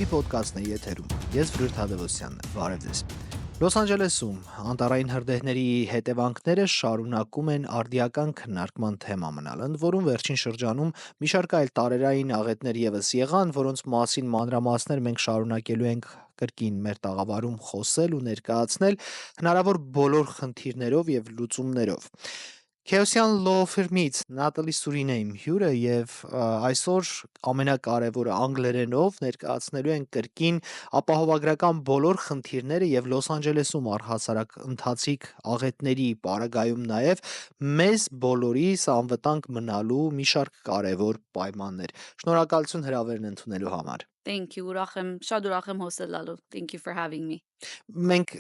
Արևելքի ոդկասթն է եթերում։ Ես Ֆրուտ Հադևոսյանն եմ, բարև ձեզ։ Լոս Անջելեսում անտառային հրդեհների հետևանքները շարունակում են արդիական քննարկման թեմա մնալ, ընդ որում վերջին շրջանում մի շարք այլ տարերային աղետներ եւս եղան, որոնց մասին մանրամասներ մենք շարունակելու ենք կրկին մեր տաղավարում խոսել ու ներկայացնել հնարավոր բոլոր խնդիրներով եւ լուծումներով։ Chaosian Law Firm-ից Նատալի Սուրին է իմ հյուրը եւ այսօր ամենակարևորը անգլերենով ներկայացնելու են կրկին ապահովագրական բոլոր խնդիրները եւ Լոս Անջելեսում առհասարակ ընթացիկ աղետների պարագայում նաեւ մեզ բոլորիս անվտանգ մնալու մի շարք կարևոր պայմաններ։ Շնորհակալություն հրավերն ընդունելու համար։ Thank you, շատ ուրախ եմ հոսելալու. Thank you for having me. Մենք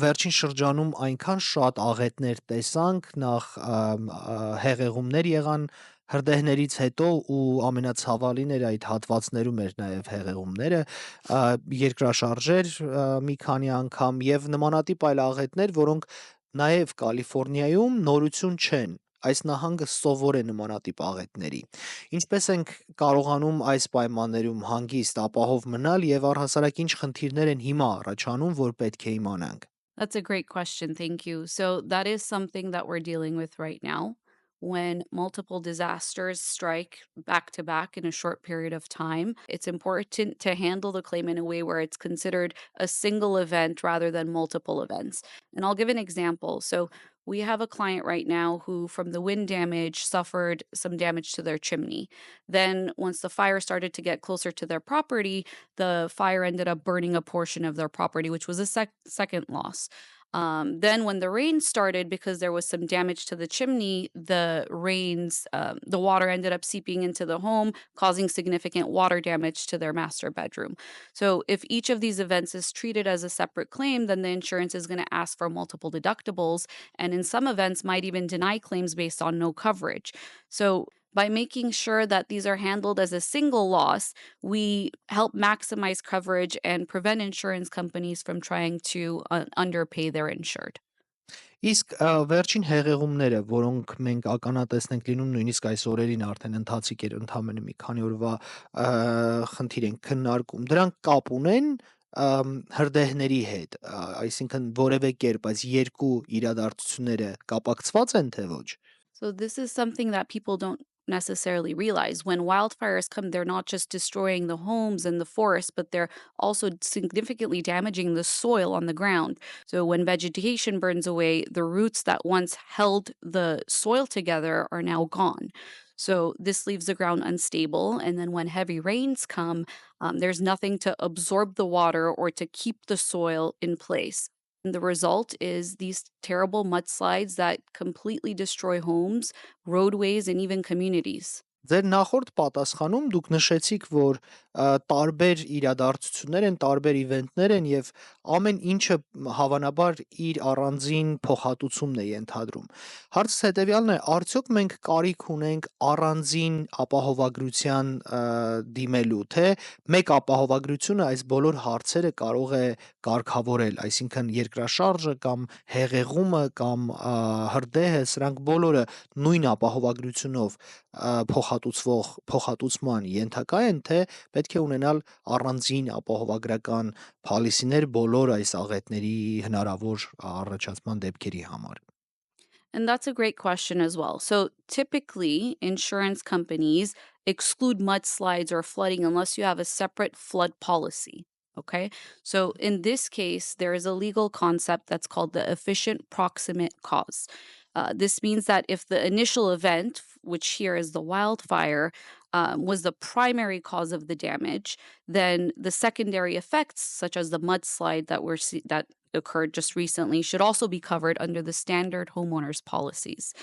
վերջին շրջանում այնքան շատ աղետներ տեսանք, նախ հեղեղումներ եղան հրդեհներից հետո ու ամենացավալին էր այդ հատվածներում էր նաև հեղեղումները, երկրաշարժեր մի քանի անգամ եւ նմանատիպ այլ աղետներ, որոնք նաև Կալիֆոռնիայում նորություն չեն։ Այս նահանգը սովոր է նմանատիպ աղետների։ Ինչպես ենք կարողանում այս պայմաններում հանգիստ ապահով մնալ եւ առհասարակ ինչ խնդիրներ են հիմա առաջանում, որ պետք է իմանանք։ That's a great question. Thank you. So that is something that we're dealing with right now. When multiple disasters strike back to back in a short period of time, it's important to handle the claim in a way where it's considered a single event rather than multiple events. And I'll give an example. So we have a client right now who, from the wind damage, suffered some damage to their chimney. Then, once the fire started to get closer to their property, the fire ended up burning a portion of their property, which was a second loss. Then when the rain started, because there was some damage to the chimney, the water ended up seeping into the home, causing significant water damage to their master bedroom. So if each of these events is treated as a separate claim, then the insurance is going to ask for multiple deductibles, and in some events might even deny claims based on no coverage. So by making sure that these are handled as a single loss, we help maximize coverage and prevent insurance companies from trying to underpay their insured. Իսկ վերջին հեղեղումները, որոնք մենք ականատեսնենք լինում նույնիսկ այս օրերին արդեն ընթացիկ էր ընդամենը մի քանի օրվա խնդիր են քննարկում, դրանք կապ ունեն հրդեհների հետ, այսինքն որևէ կերպ այս երկու իրադարձությունները կապակցված են թե ոչ։ So this is something that people don't necessarily realize. When wildfires come, they're not just destroying the homes and the forests, but they're also significantly damaging the soil on the ground. So when vegetation burns away, the roots that once held the soil together are now gone. So this leaves the ground unstable. And then when heavy rains come, there's nothing to absorb the water or to keep the soil in place. And the result is these terrible mudslides that completely destroy homes, roadways, and even communities. Ձեր նախորդ պատասխանում դուք նշեցիք, որ տարբեր իրադարձություններ են, տարբեր իվենտներ են եւ ամեն ինչը հավանաբար իր առանձին փոխհատուցումն է ենթադրում։ Հարցս հետեւյալն է, արդյոք մենք կարիք ունենք առանձին ապահովագրության դիմելու, թե մեկ ապահովագրությունը այս բոլոր հարցերը կարող է կարգավորել, այսինքն երկրաշարժը կամ հեղեղումը կամ հրդեհը, սրանք բոլորը նույն ապահովագրությունով փոխհատուցման ենթակա են, թե պետք է ունենալ առանձին ապահովագրական փոլիսիներ բոլոր այս աղետների հնարավոր առաջացման դեպքերի համար։ And that's a great question as well. So typically, insurance companies exclude mudslides or flooding unless you have a separate flood policy. Okay. So in this case, there is a legal concept that's called the efficient proximate cause. This means that if the initial event, which here is the wildfire, was the primary cause of the damage, then the secondary effects, such as the mudslide that occurred just recently, should also be covered under the standard homeowners policies.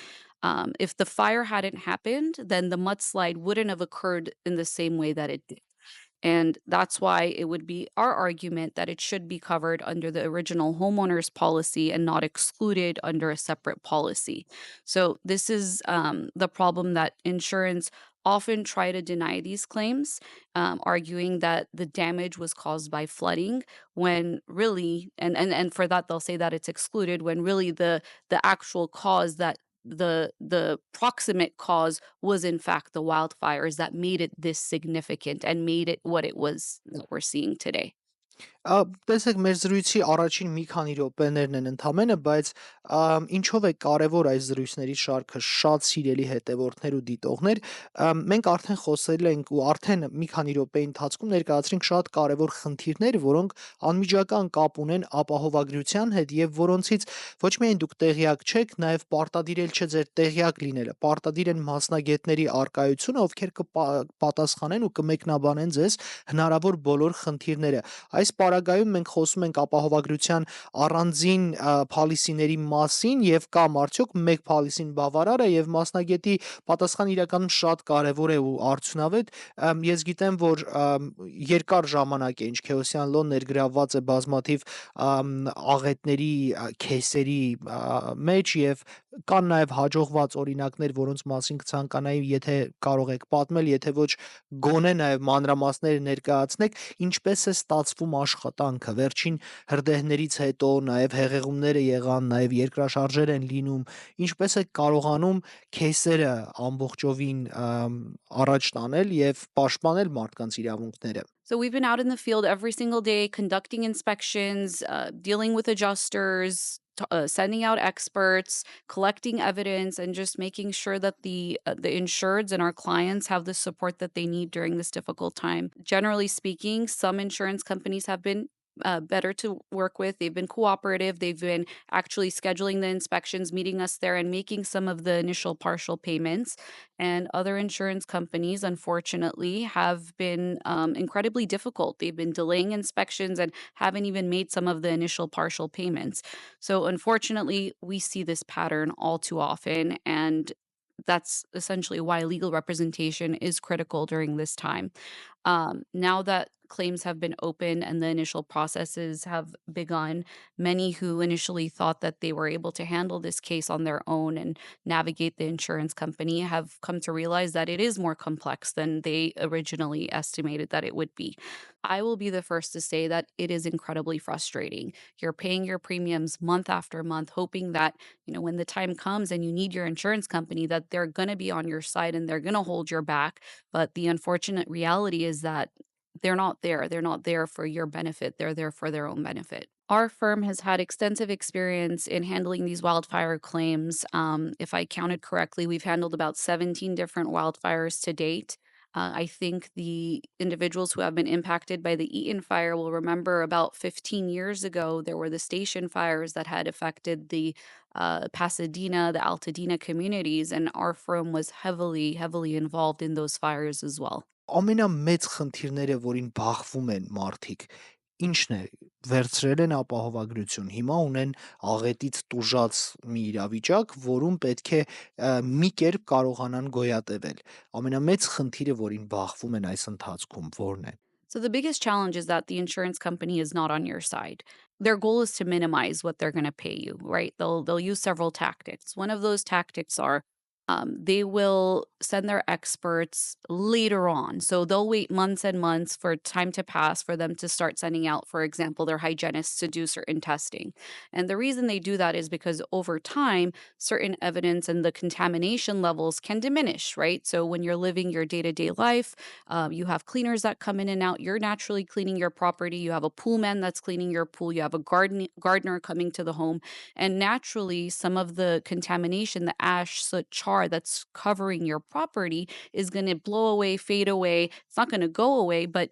If the fire hadn't happened, then the mudslide wouldn't have occurred in the same way that it did. And that's why it would be our argument that it should be covered under the original homeowners policy and not excluded under a separate policy. So this is the problem that insurance often try to deny these claims, arguing that the damage was caused by flooding, when really, and for that they'll say that it's excluded, when really the actual cause that the proximate cause was in fact the wildfires that made it this significant and made it what it was that we're seeing today. Տեսեք, մեր զրույցի առաջին մի քանի րոպեներն են ընդամենը, բայց ինչով է կարևոր այս զրույցների շարքը շատ սիրելի հետևորդներ ու դիտողներ, մենք արդեն խոսել ենք ու արդեն մի քանի րոպեի ընթացքում ներկայացրինք շատ կարևոր խնդիրներ, որոնք անմիջական կապ ունեն ապահովագրության հետ եւ որոնցից ոչ միայն դուք տեղյակ չեք, նաեւ պարտադիր էլ չէ ձեր տեղյակ լինելը, պարտադիր են մասնագետների արկայությունը, ովքեր կպատասխանեն ու կմեկնաբանեն ձեզ հնարավոր բոլոր խնդիրները։ Այս պարագայում մենք խոսում ենք ապահովագրության առանձին փալիսիների մասին եւ կամ արդյոք մեկ փալիսին բավարար է եւ մասնագետի պատասխանը իրականում շատ կարեւոր է ու արդյունավետ։ Ես գիտեմ, որ երկար ժամանակ է ինչ Քեոսյան լոն ներգրավված է բազմաթիվ աղետների քեյսերի մեջ եւ կան նաեւ հաջողված օրինակներ, որոնց մասին կցանկանայի, եթե կարող եք պատմել, եթե ոչ գոնե նաեւ մանրամասները ներկայացնեք, ինչպես է ստացվում աշխատանքը վերջին հրդեհներից հետո, նաև հեղեղումները եղան, նաև երկրաշարժեր են լինում, ինչպես եք կարողանում քեյսերը ամբողջովին առաջ տանել եւ պաշտպանել մարդկանց իրավունքները։ So we've been out in the field every single day conducting inspections, dealing with adjusters, sending out experts, collecting evidence, and just making sure that the insureds and our clients have the support that they need during this difficult time. Generally speaking, some insurance companies have been better to work with. They've been cooperative. They've been actually scheduling the inspections, meeting us there, and making some of the initial partial payments. And other insurance companies, unfortunately, have been incredibly difficult. They've been delaying inspections and haven't even made some of the initial partial payments. So, unfortunately, we see this pattern all too often. And that's essentially why legal representation is critical during this time. Now that claims have been opened and the initial processes have begun, many who initially thought that they were able to handle this case on their own and navigate the insurance company have come to realize that it is more complex than they originally estimated that it would be. I will be the first to say that it is incredibly frustrating. You're paying your premiums month after month, hoping that, when the time comes and you need your insurance company, that they're going to be on your side and they're going to hold your back. But the unfortunate reality is that they're not there. They're not there for your benefit. They're there for their own benefit. Our firm has had extensive experience in handling these wildfire claims. If I counted correctly, we've handled about 17 different wildfires to date. I think the individuals who have been impacted by the Eaton fire will remember about 15 years ago, there were the station fires that had affected the Pasadena, the Altadena communities, and our firm was heavily, heavily involved in those fires as well. Ամենամեծ խնդիրները, որին բախվում են մարդիկ, ինչն է, վերցրել են ապահովագրություն, հիմա ունեն աղետից տուժած մի իրավիճակ, որում պետք է մի կերպ կարողանան գոյատևել։ Ամենամեծ խնդիրը, որին բախվում են այս ընթացքում, ո՞րն է։ So the biggest challenge is that the insurance company is not on your side. Their goal is to minimize what they're going to pay you, right? They'll use several tactics. One of those tactics are they will send their experts later on. So they'll wait months and months for time to pass for them to start sending out, for example, their hygienists to do certain testing. And the reason they do that is because over time, certain evidence and the contamination levels can diminish, right? So when you're living your day to day life, you have cleaners that come in and out. You're naturally cleaning your property. You have a pool man that's cleaning your pool. You have a gardener coming to the home. And naturally, some of the contamination, the ash, soot, char that's covering your property is going to blow away, fade away. It's not going to go away, but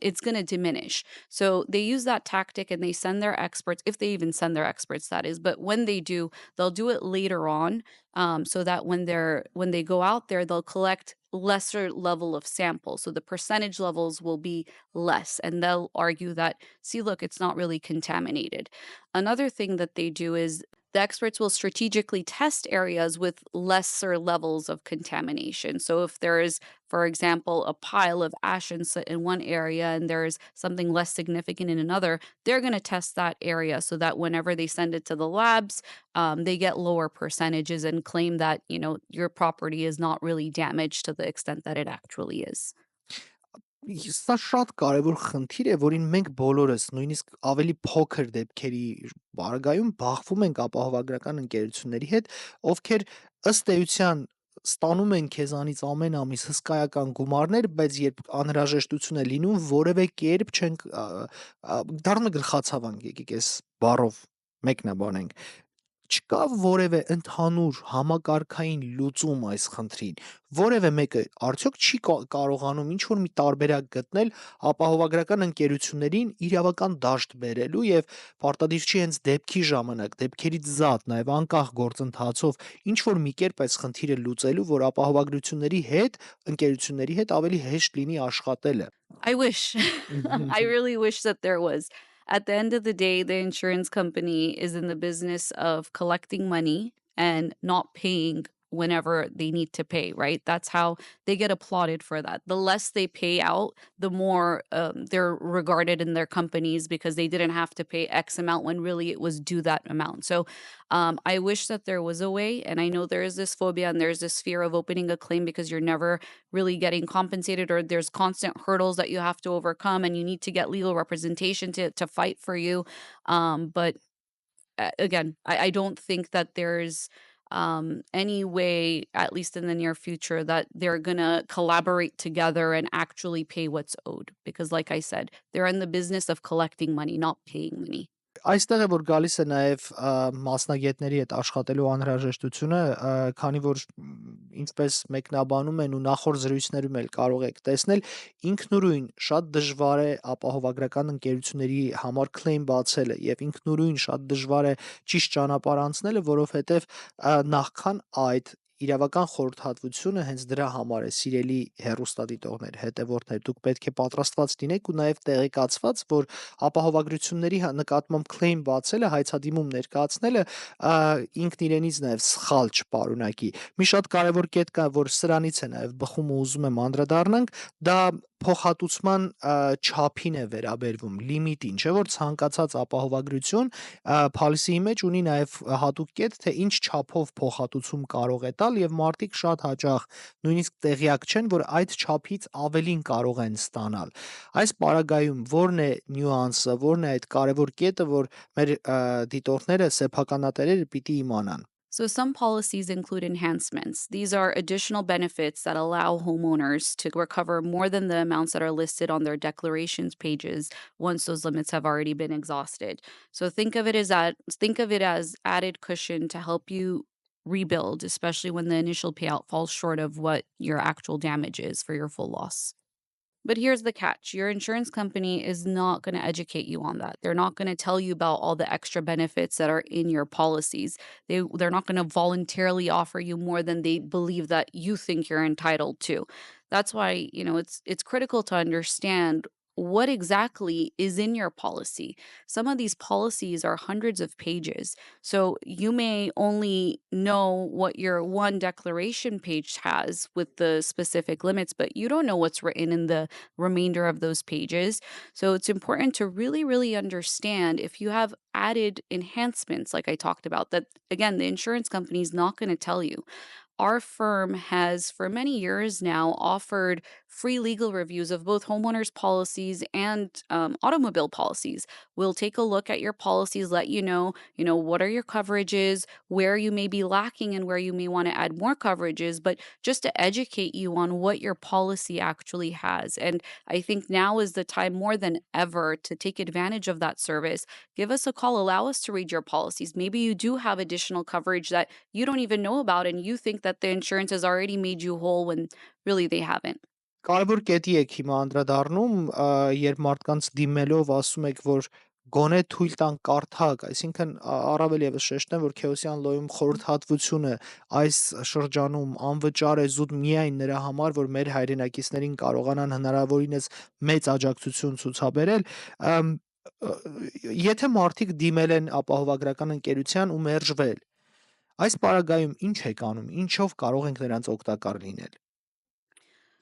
it's going to diminish. So they use that tactic and they send their experts, if they even send their experts, that is. But when they do, they'll do it later on, so that when they go out there, they'll collect lesser level of samples. So the percentage levels will be less. And they'll argue that, see, look, it's not really contaminated. Another thing that they do is the experts will strategically test areas with lesser levels of contamination. So if there is, for example, a pile of ash and soot in one area and there's something less significant in another, they're going to test that area so that whenever they send it to the labs, they get lower percentages and claim that, your property is not really damaged to the extent that it actually is. Սա շատ կարևոր խնդիր է, որին մենք բոլորս, նույնիսկ ավելի փոքր դեպքերի պարագայում բախվում ենք ապահովագրական ընկերությունների հետ, ովքեր ըստ էության ստանում են քեզանից ամեն ամիս հսկայական գումարներ, բայց երբ անհրաժեշտություն է լինում, որևէ կերպ չենք դառնում է գլխացավանք, եկեք այս բառով մեկնաբանենք։ Չկա որևէ ընդհանուր համակարգային լուծում այս խնդրին։ Որևէ մեկը արդյոք չի կարողանում ինչ-որ մի տարբերակ գտնել ապահովագրական ընկերություններին իրավական դաշտ բերելու եւ պարտադիր չի հենց դեպքի ժամանակ, դեպքերից զատ, նաեւ անկախ գործընթացով ինչ-որ մի կերպ այս խնդիրը լուծելու, որ ընկերությունների հետ ավելի հեշտ լինի աշխատելը։ I wish. I really wish that there was. At the end of the day, the insurance company is in the business of collecting money and not paying whenever they need to pay, right? That's how they get applauded for that. The less they pay out, the more they're regarded in their companies because they didn't have to pay X amount when really it was due that amount. So I wish that there was a way. And I know there is this phobia and there's this fear of opening a claim because you're never really getting compensated or there's constant hurdles that you have to overcome and you need to get legal representation to fight for you. But again, I don't think that there's any way, at least in the near future, that they're gonna collaborate together and actually pay what's owed. Because, like I said, they're in the business of collecting money, not paying money. Այստեղ է որ գալիս է նաև մասնագետների հետ աշխատելու անհրաժեշտությունը, քանի որ ինչպես մեկնաբանում են ու նախորդ զրույցներում էլ կարող եք տեսնել, ինքնուրույն շատ դժվար է ապահովագրական ընկերությունների համար claim բացելը եւ ինքնուրույն շատ դժվար է ճիշտ ճանապարհ անցնելը, որովհետեւ նախքան այդ իրավական խորհրդատվությունը հենց դրա համար է, սիրելի հեռուստադիտողներ, հետևորդներ, դուք պետք է պատրաստված լինեք ու նաև տեղեկացված, որ ապահովագրությունների նկատմամբ claim բացելը, հայցադիմում ներկայացնելը ինքն իրենից նաև սխալ չպարունակի։ Մի շատ կարևոր կետ կա, որ սրանից է նաև բխում ու ուզում եմ անդրադառնանք, դա փոխհատուցման չափին է վերաբերվում, լիմիտին, չէ՞ որ ցանկացած ապահովագրություն policy-ի մեջ ունի նաև հատուկ կետ, թե ինչ չափով փոխհատուցում կարող է տալ եւ մարդիկ շատ հաճախ նույնիսկ տեղյակ չեն, որ այդ չափից ավելին կարող են ստանալ։ Այս պարագայում ո՞րն է նյուանսը, ո՞րն է այդ կարևոր կետը, որ մեր դիտորդները, սեփականատերերը պիտի իմանան։ So, some policies include enhancements. These are additional benefits that allow homeowners to recover more than the amounts that are listed on their declarations pages once those limits have already been exhausted. So, think of it as added cushion to help you rebuild, especially when the initial payout falls short of what your actual damage is for your full loss. But here's the catch. Your insurance company is not going to educate you on that. They're not going to tell you about all the extra benefits that are in your policies. They're not going to voluntarily offer you more than they believe that you think you're entitled to. That's why, it's critical to understand what exactly is in your policy. Some of these policies are hundreds of pages. So you may only know what your one declaration page has with the specific limits, but you don't know what's written in the remainder of those pages. So it's important to really, really understand if you have added enhancements, like I talked about, that again, the insurance company is not going to tell you. Our firm has, for many years now, offered free legal reviews of both homeowners policies and automobile policies. We'll take a look at your policies, let what are your coverages, where you may be lacking, and where you may want to add more coverages, but just to educate you on what your policy actually has. And I think now is the time more than ever to take advantage of that service. Give us a call, allow us to read your policies. Maybe you do have additional coverage that you don't even know about, and you think that the insurance has already made you whole when really they haven't. Կարևոր կետի եք հիմա անդրադառնում, երբ մարդկանց դիմելով ասում եք, որ գոնե թույլ տան կարդակ, այսինքն առավել եւս շեշտեմ, որ Քեոսյան լոյում խորհրդատվությունը այս շրջանում անվճար է զուտ միայն նրա համար, որ մեր հայրենակիցներին կարողանան հնարավորինս մեծ աջակցություն ցուցաբերել, եթե մարդիկ դիմել են ապահովագրական ընկերության ու մերժվել, այս պարագայում ինչ եք անում, ինչով կարող ենք նրանց օգտակար լինել։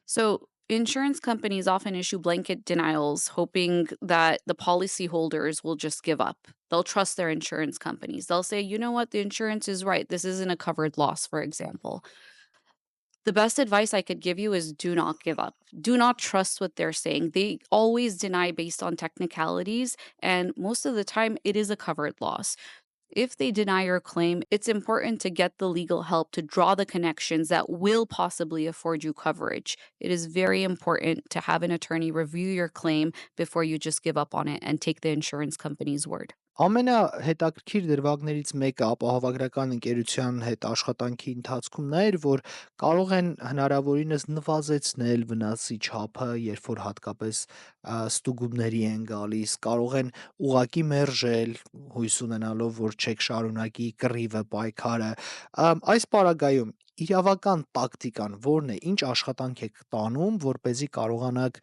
So, insurance companies often issue blanket denials, hoping that the policyholders will just give up. They'll trust their insurance companies. They'll say, you know what, the insurance is right. This isn't a covered loss, for example. The best advice I could give you is do not give up. Do not trust what they're saying. They always deny based on technicalities, and most of the time, it is a covered loss. If they deny your claim, it's important to get the legal help to draw the connections that will possibly afford you coverage. It is very important to have an attorney review your claim before you just give up on it and take the insurance company's word. Ամենահետաքրքիր դրվագներից մեկը ապահովագրական ընկերության հետ աշխատանքի ընթացքում նա էր, որ կարող են հնարավորինս նվազեցնել վնասի չափը, երբ որ հատկապես ստուգումների են գալիս, կարող են ուղակի մերժել, հույս ունենալով, որ չեք շարունակի կռիվը, պայքարը։ Այս պարագայում իրավական տակտիկան ո՞րն է, ինչ աշխատանք եք տանում, որպեսզի կարողանաք,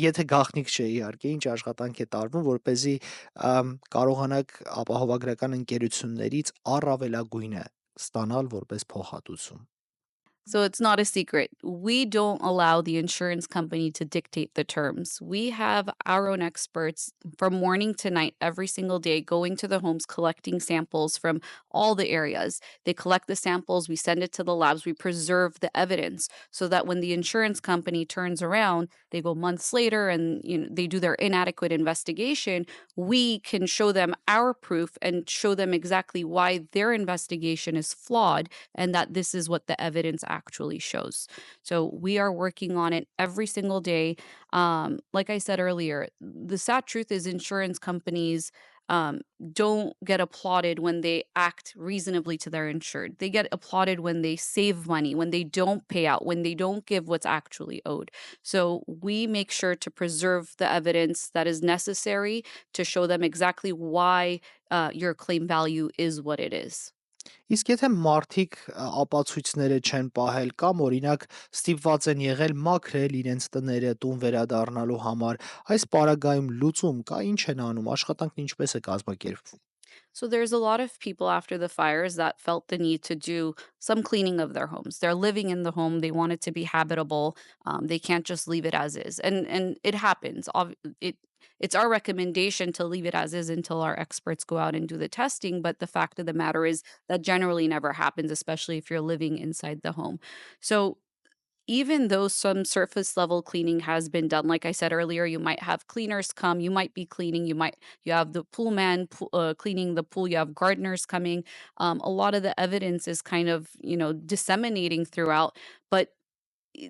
եթե գաղտնիք չէ իհարկե, ինչ աշխատանք է տարվում, որպեսզի կարողանաք ապահովագրական ընկերություններից առավելագույնը ստանալ որպես փոխհատուցում։ So it's not a secret. We don't allow the insurance company to dictate the terms. We have our own experts from morning to night every single day going to the homes collecting samples from all the areas. They collect the samples, we send it to the labs, we preserve the evidence so that when the insurance company turns around, they go months later and they do their inadequate investigation, we can show them our proof and show them exactly why their investigation is flawed and that this is what the evidence actually shows. So we are working on it every single day. Like I said earlier, the sad truth is insurance companies um, don't get applauded when they act reasonably to their insured. They get applauded when they save money, when they don't pay out, when they don't give what's actually owed. So we make sure to preserve the evidence that is necessary to show them exactly why your claim value is what it is. Իսկ եթե մարդիկ ապացույցները չեն պահել կամ օրինակ ստիպված են եղել մաքրել իրենց տները տուն վերադառնալու համար, այս պարագայում լուծում կա, ինչ են անում, աշխատանքն ինչպես է կազմակերպվում։ So there's a lot of people after the fires that felt the need to do some cleaning of their homes. They're living in the home, they want it to be habitable. They can't just leave it as is, and it happens. It's our recommendation to leave it as is until our experts go out and do the testing. But the fact of the matter is that generally never happens, especially if you're living inside the home. So even though some surface level cleaning has been done, like I said earlier, you might have cleaners come, you might be cleaning, you have the cleaning the pool, you have gardeners coming. A lot of the evidence is kind of disseminating throughout, but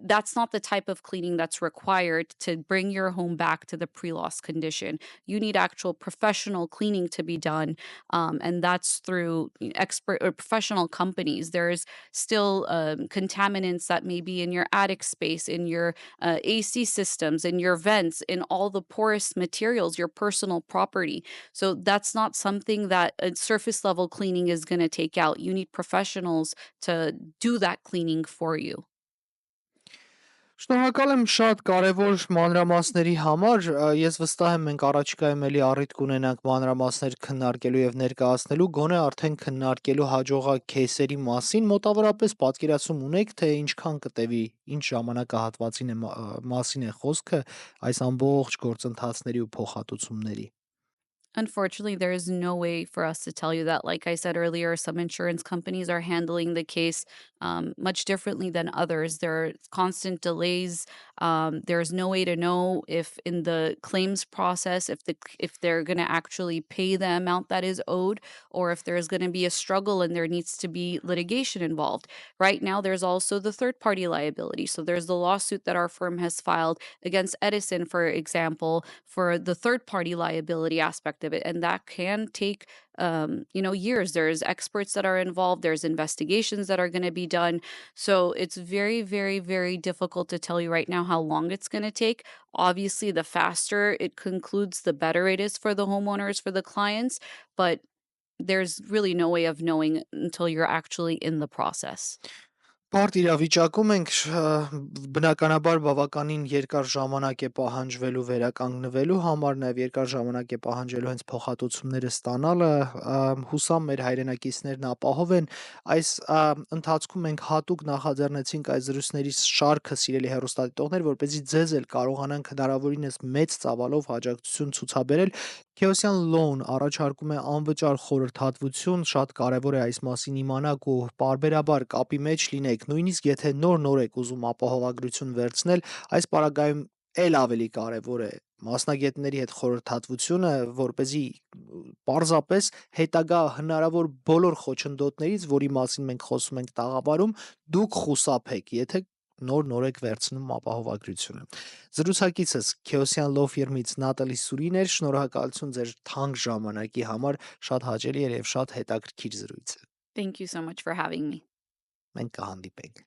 that's not the type of cleaning that's required to bring your home back to the pre-loss condition. You need actual professional cleaning to be done, and that's through expert or professional companies. There's still contaminants that may be in your attic space, in your AC systems, in your vents, in all the porous materials, your personal property. So that's not something that a surface level cleaning is going to take out. You need professionals to do that cleaning for you. Շնորհակալ եմ շատ կարևոր մանրամասների համար։ Ես վստահ եմ մենք առաջիկայում էլի առիթ կունենանք մանրամասներ քննարկելու եւ ներկայացնելու, գոնե արդեն քննարկելու հաջողակ кейսերի մասին։ Մոտավորապես պատկերացում ունեք, թե ինչքան կտևի, ինչ ժամանակահատվածին է մասին է խոսքը այս ամբողջ գործընթացների ու փոխհատուցումների։ Unfortunately, there is no way for us to tell you that. Like I said earlier, some insurance companies are handling the case much differently than others. There are constant delays. There's no way to know if in the claims process, if they're going to actually pay the amount that is owed, or if there's going to be a struggle and there needs to be litigation involved. Right now, there's also the third party liability. So there's the lawsuit that our firm has filed against Edison, for example, for the third party liability aspect of it, and that can take years. There's experts that are involved, there's investigations that are going to be done. So it's very, very, very difficult to tell you right now how long it's going to take. Obviously, the faster it concludes, the better it is for the homeowners, for the clients, but there's really no way of knowing until you're actually in the process. Բարդ իրավիճակում ենք, բնականաբար բավականին երկար ժամանակ է պահանջվելու վերականգնվելու համար, նաև երկար ժամանակ է պահանջելու հենց փոխհատուցումները ստանալը, հուսամ մեր հայրենակիցներն ապահով են։ Այս ընթացքում մենք հատուկ նախաձեռնեցինք այս զրույցների շարքը, սիրելի հեռուստադիտողներ, որպեսզի ձեզ էլ կարողանանք հնարավորինս մեծ ծավալով աջակցություն ցուցաբերել։ Քեոսյան Law-ն առաջարկում է անվճար խորհրդատվություն, շատ կարևոր է այս մասին իմանաք ու պարբերաբար կապի մեջ լինեք, նույնիսկ եթե նոր եք ուզում ապահովագրություն վերցնել, այս պարագայում էլ ավելի կարևոր է մասնագետների հետ խորհրդատվությունը, որպեսզի պարզապես հետագա հնարավոր բոլոր խոչընդոտներից, որի մասին մենք խոսում ենք տաղավարում, դուք խուսափեք, եթե նոր եք վերցնում ապահովագրությունը։ Զրուցակիցս Քեոսյան Law ֆիրմից Նատալի Սուրին էր, շնորհակալություն ձեր թանկ ժամանակի համար, շատ հաճելի էր եւ շատ հետաքրքիր զրույց։ Thank you so much for having me. Մենք կհանդիպենք։